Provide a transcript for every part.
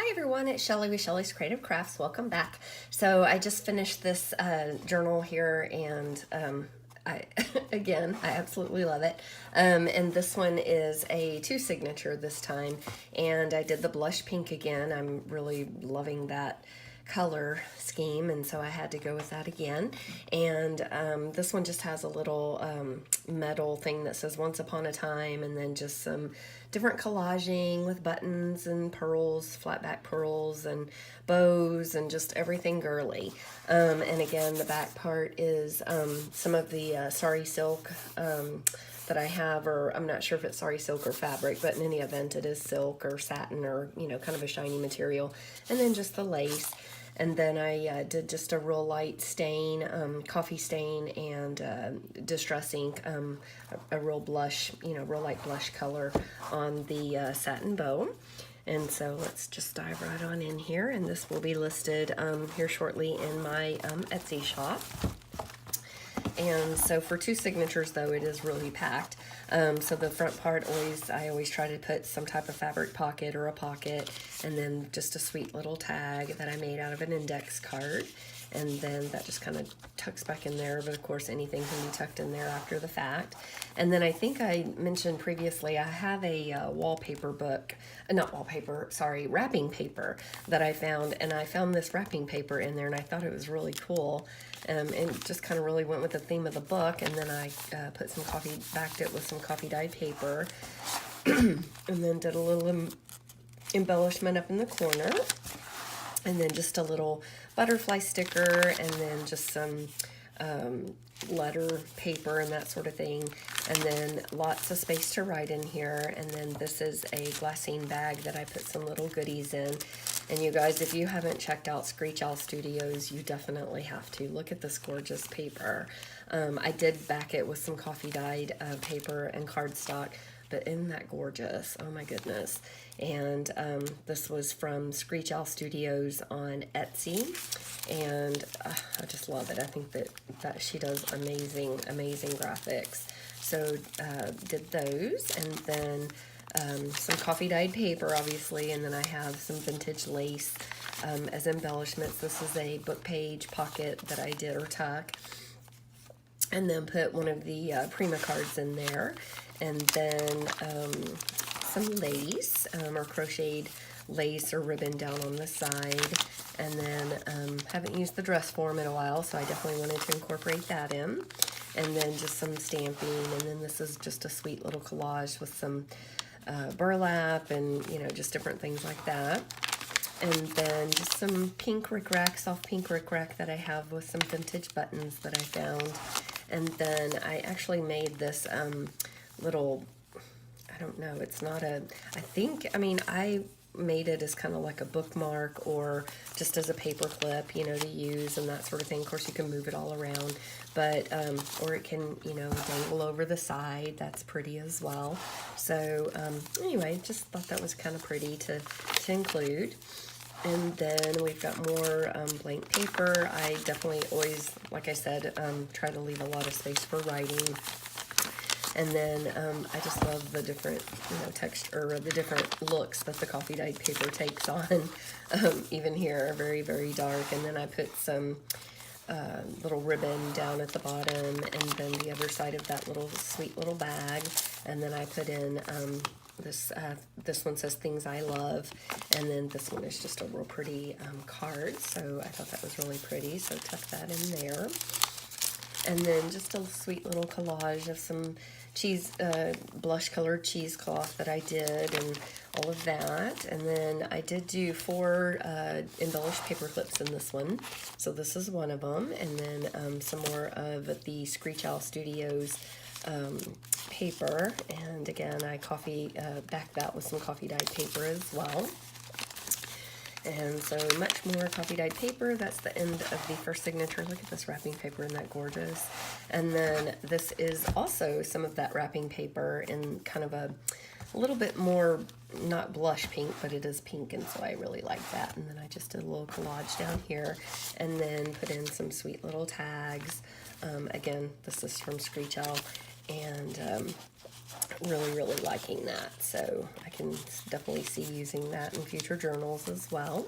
Hi everyone, it's Shelly with Shelly's Creative Crafts. Welcome back. So I just finished this journal here, and I again, I absolutely love it. And this one is a two signature this time, and I did the blush pink again. I'm really loving that color scheme, and so I had to go with that again. And this one just has a little metal thing that says once upon a time, and then just some different collaging with buttons and pearls, flat back pearls and bows, and just everything girly. And again, the back part is some of the sari silk that I have, or I'm not sure if it's sari silk or fabric, but in any event it is silk or satin, or kind of a shiny material. And then just the lace. And then I did just a real light stain, coffee stain, and Distress ink, a real blush, real light blush color on the satin bow. And so let's just dive right on in here, and this will be listed here shortly in my Etsy shop. And so for two signatures, though, it is really packed. So the front part, I always try to put some type of fabric pocket or a pocket, and then just a sweet little tag that I made out of an index card. And then that just kind of tucks back in there, but of course anything can be tucked in there after the fact. And then I think I mentioned previously, I have a wallpaper book, wrapping paper that I found, and I found this wrapping paper in there, and I thought it was really cool. And just kind of really went with the theme of the book, and then I backed it with some coffee dyed paper, and then did a little embellishment up in the corner, and then just a little butterfly sticker, and then just some letter paper and that sort of thing, and then lots of space to write in here. And then this is a glassine bag that I put some little goodies in. And you guys, if you haven't checked out Screech Owl Studios, you definitely have to. Look at this gorgeous paper. I did back it with some coffee dyed paper and cardstock, but isn't that gorgeous? Oh my goodness. And this was from Screech Owl Studios on Etsy, and I just love it. I think that she does amazing graphics. So did those, and then some coffee dyed paper, obviously, and then I have some vintage lace as embellishments. This is a book page pocket that I did, or tuck, and then put one of the Prima cards in there, and then some lace, or crocheted lace or ribbon down on the side. And then haven't used the dress form in a while, so I definitely wanted to incorporate that in. And then just some stamping, and then this is just a sweet little collage with some burlap and just different things like that. And then just some pink rickrack, soft pink rickrack that I have with some vintage buttons that I found. And then I actually made this little, I don't know, it's not a, I made it as kind of like a bookmark, or just as a paper clip, to use and that sort of thing. Of course, you can move it all around, but, or it can, dangle over the side. That's pretty as well. So, anyway, just thought that was kind of pretty to include. And then we've got more blank paper. I definitely always, like I said, try to leave a lot of space for writing. And then I just love the different, texture, or the different looks that the coffee dyed paper takes on. Even here, very, very dark. And then I put some little ribbon down at the bottom, and then the other side of that little sweet little bag. And then I put in this one says Things I Love, and then this one is just a real pretty card. So I thought that was really pretty, so tuck that in there. And then just a sweet little collage of some blush colored cheesecloth that I did, and all of that. And then I did do 4 embellished paper clips in this one. So this is one of them. And then some more of the Screech Owl Studios paper. And again, I backed that with some coffee dyed paper as well. And so much more coffee dyed paper. That's the end of the first signature. Look at this wrapping paper, isn't that gorgeous? And then this is also some of that wrapping paper in kind of a little bit more, not blush pink, but it is pink, and so I really like that. And then I just did a little collage down here, and then put in some sweet little tags. Again, this is from Screech Owl, and really liking that. So I can definitely see using that in future journals as well.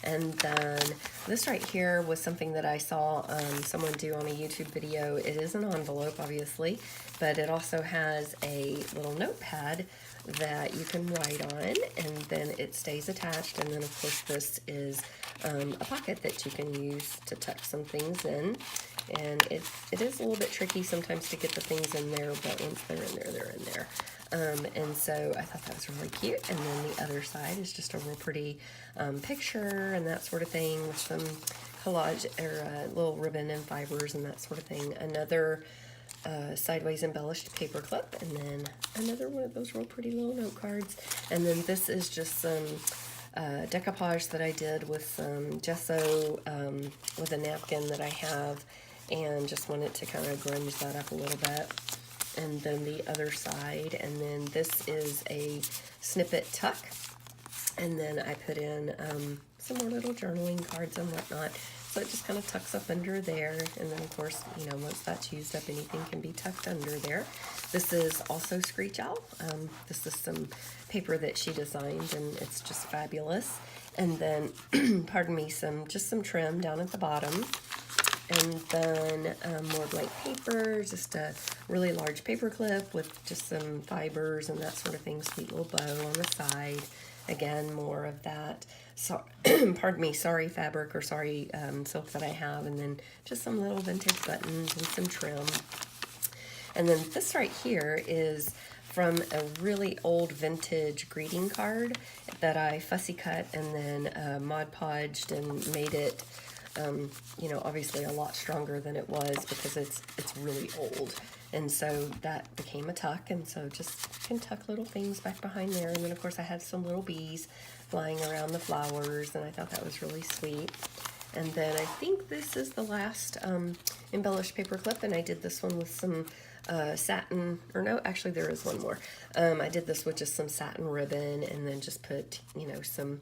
And then this right here was something that I saw someone do on a YouTube video. It is an envelope, obviously, but it also has a little notepad that you can write on, and then it stays attached. And then, of course, this is a pocket that you can use to tuck some things in. And it is a little bit tricky sometimes to get the things in there, but once they're in there, they're in there. And so I thought that was really cute. And then the other side is just a real pretty picture and that sort of thing with some collage or little ribbon and fibers and that sort of thing. Another sideways embellished paper clip, and then another one of those real pretty little note cards. And then this is just some decoupage that I did with some gesso with a napkin that I have, and just wanted to kind of grunge that up a little bit. And then the other side, and then this is a snippet tuck, and then I put in some more little journaling cards and whatnot, so it just kind of tucks up under there. And then, of course, you know, once that's used up, anything can be tucked under there. This is also Screech Owl. This is some paper that she designed, and it's just fabulous. And then, pardon me, just some trim down at the bottom. And then more blank paper, just a really large paper clip with just some fibers and that sort of thing, sweet little bow on the side. Again, more of that, so, pardon me, sorry fabric or sorry silk that I have, and then just some little vintage buttons and some trim. And then this right here is from a really old vintage greeting card that I fussy cut and then Mod Podged and made it you know, obviously a lot stronger than it was because it's really old. And so that became a tuck, and so just can tuck little things back behind there. And then, of course, I had some little bees flying around the flowers, and I thought that was really sweet. And then I think this is the last embellished paper clip, and I did this one with some satin, or no, actually there is one more. I did this with just some satin ribbon, and then just put, you know, some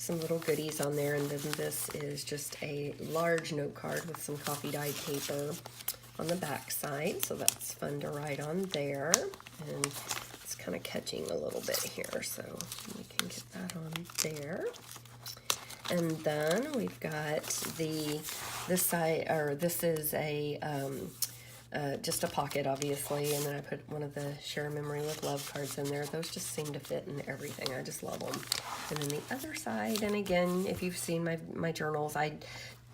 little goodies on there. And then this is just a large note card with some coffee dyed paper on the back side, so that's fun to write on there. And it's kind of catching a little bit here, so we can get that on there. And then we've got this side, or this is a just a pocket, obviously, and then I put one of the Share a Memory with Love cards in there. Those just seem to fit in everything. I just love them. And then the other side, and again, if you've seen my journals, I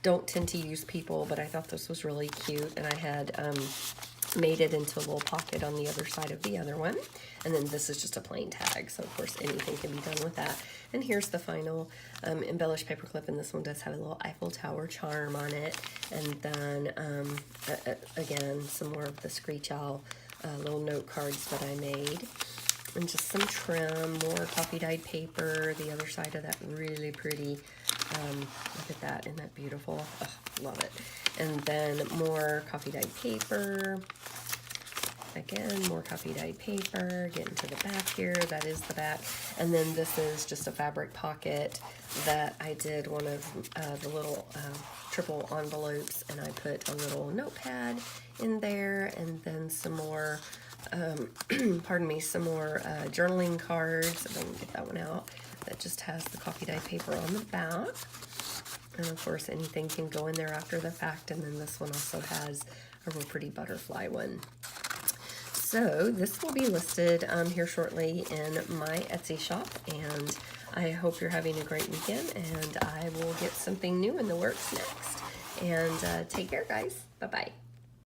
don't tend to use people, but I thought this was really cute, and I had made it into a little pocket on the other side of the other one. And then this is just a plain tag, so of course anything can be done with that. And here's the final embellished paper clip, and this one does have a little Eiffel Tower charm on it. And then again, some more of the Screech Owl little note cards that I made, and just some trim, more coffee dyed paper. The other side of that really pretty. Look at that, isn't that beautiful? Oh, love it. And then more coffee dyed paper. Again, more coffee dyed paper. Getting to the back here, that is the back. And then this is just a fabric pocket that I did one of the little triple envelopes, and I put a little notepad in there, and then some more pardon me, some more journaling cards. If I can get that one out, that just has the coffee dyed paper on the back. And of course, anything can go in there after the fact. And then this one also has a real pretty butterfly one. So this will be listed here shortly in my Etsy shop, and I hope you're having a great weekend, and I will get something new in the works next. And take care, guys. Bye-bye.